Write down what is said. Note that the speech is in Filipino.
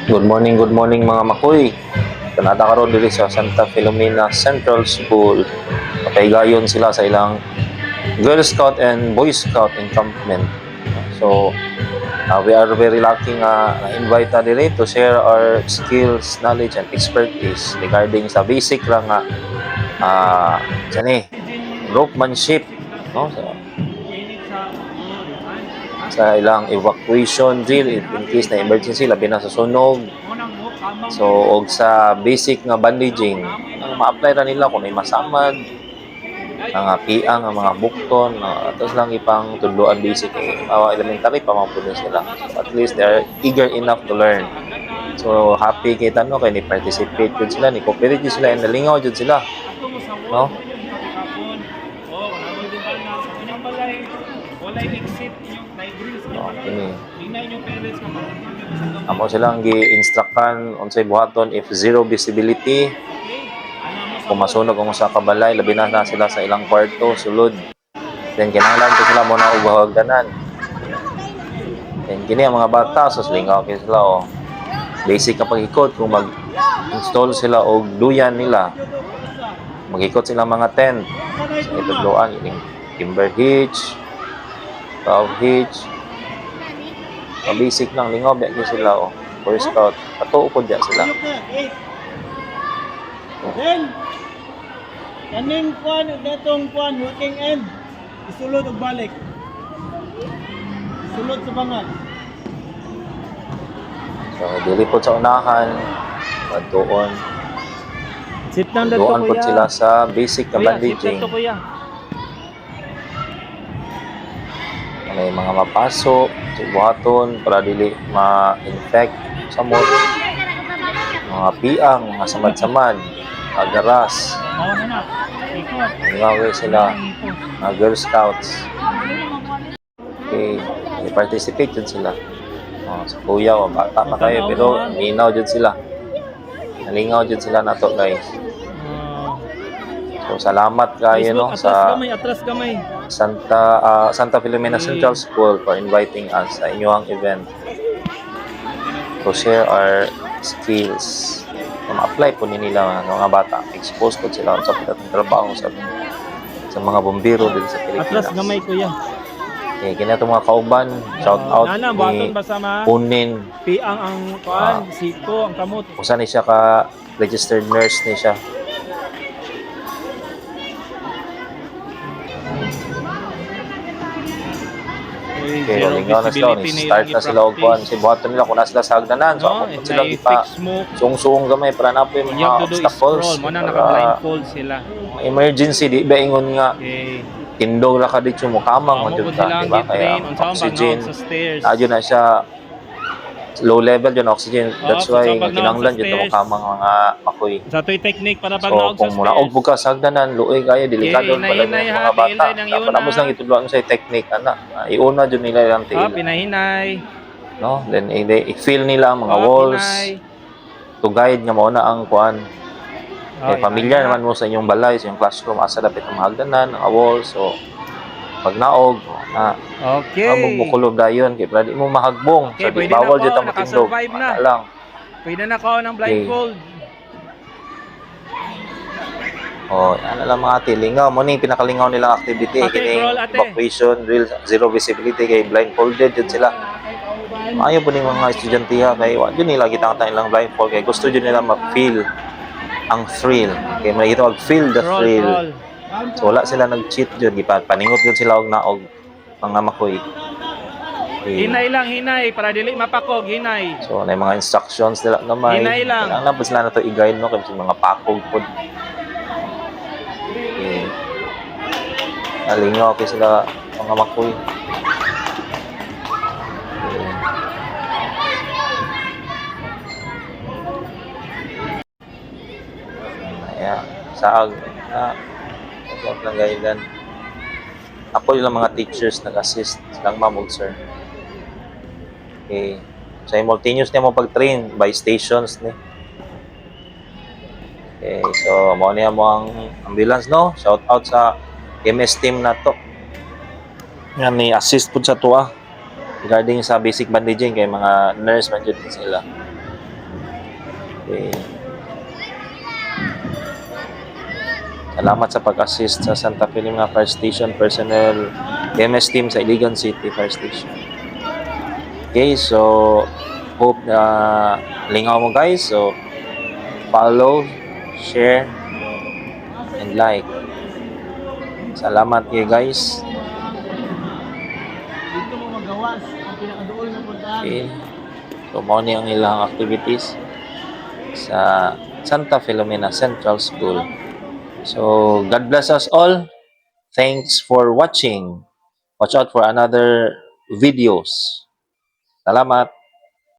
Good morning mga makoy. Kanada karon diri sa Santa Filomena Central School. Napaigayon sila sa ilang Girl Scout and Boy Scout encampment. So, we are very lucky nga na-invite ta diri to share our skills, knowledge, and expertise regarding sa basic ra nga groupmanship, no? Sa ilang evacuation drill in case na emergency labi na sa sunog. So og sa basic nga bandaging ang ma-apply ra nila kung may masamad nga piang nga mga bukton atos lang ipang tudloan basic elementary pa man pud sila. So at least they are eager enough to learn. So happy kita no kay ni participate jud sila, ni cooperate jud sila, and nalingaw jud sila, no? Amo silang gi-instructan unsay buhaton if zero visibility. Kung masunog ang sa kabalay, labi na sila sa ilang kwarto, sulod. Then kinahanglan ko sila muna og hagdanan. Then kini ang mga bata sa lingaw kay sila basic ka pag-ikot kung mag-install sila og duyan nila. Mag-ikot sila mga tent. So, itudloan ining timber hitch, cow hitch. Basic lang lingaw ba gyud sila Boy Scout. Katuo pod diya sila. Then kaning kuan datong kuan working end isulod og balik. Sulod sa bangal. So dili pod sa unahan, pagtuon. Sit down dito Doon po sila sa basic na bandaging. May mga mapaso, buhaton para dili ma-infect sa mood. Mga piang, mga samad-samad, agaras. Ngawin sila, mga Girl Scouts. Okay, i-participate dyan sila. Sa kuya o bata pa kayo, pero ninaw dyan sila. Nalingaw dyan sila na to, guys. So salamat kayo no sa Santa Filomena Central School for inviting us sa inyong event to share our skills. Ma-apply po nila mga bata, expose po sila sa pinatong trabaho sa mga bombero din sa Pilipinas. Atras gamay kuya. Okay, kinato mga kauban, shout out ni Punin. Piang ang kuan, siko ang kamot. Usa ni siya ka registered nurse ni siya. Okay, lingaw na sila. Start na sila og kuan. Si buhaton nila kung na sila sa hagdanan. So, ako sila ipa sung-sung gamay para na po yung mga obstacles. Naka-blindfold sila. Emergency, di ba ingon nga. Tindog ra ka dito mo kamang man jud ka, di ba? Kaya oxygen. Adyo na siya low level yun oxygen. That's why kinahanglan jud mo kamang mga makoy. Sa toy technique para pag naog sa kung munaog ka sa hagdanan, luoy kaya delikado pala ng mga bata. Tapos lang itudloan sa technique ana. Iuna jud nila ang tiil. Pinahinay. No, then i-feel nila ang mga walls. To guide nga mo na ang kuan. Familiar naman mo sa inyong balay, sa inyong classroom, asa dapat ang hagdanan, ang walls. So pag naog magbukulob dayon kay para di mo mahagbong. Okay, so bawal jud ang matindog. Lang. Pwede na ko ng blindfold. Ano lang mga tilingaw mo ni pinakalingaw nilang activity kini evacuation drill, zero visibility kay blindfolded jud sila. Maayo po ning mga estudyante kay wa jud nila gitangtang ilang blindfold kay gusto jud nila ma-feel ang thrill. Kay may gitawag feel the thrill. So wala sila nag-cheat jud, paningot jud sila og naog mga makoy. Hinay lang, hinay para dili mapakog, hinay. So na mga instructions nila gamay. Hinay lang. Kailangan pa sila na to i-guide no kasi mga pakog pod. Nalingaw kay sila mga makoy. Saag lang gaidan. Ako yung mga teachers nag-assist silang ma'am ug sir. Okay. Simultaneous niya mo pag-train by stations ni. Okay, so mo niya mo ang ambulance no. Shout out sa MS team na to. Yan ni assist pud sa tuwa. regarding sa basic bandaging kay mga nurse man jud sila. Okay. Salamat sa pag-assist sa Santa Filomena Fire Station personnel, MS team sa Iligan City Fire Station. Okay, so hope na lingaw mo guys. So follow, share, and like. Salamat kayo guys. Dito mo magawas ang pinakaduol na puntahan. Okay. So mao ni ang ilang activities sa Santa Filomena Central School. So God bless us all. Thanks for watching. Watch out for another videos. Salamat.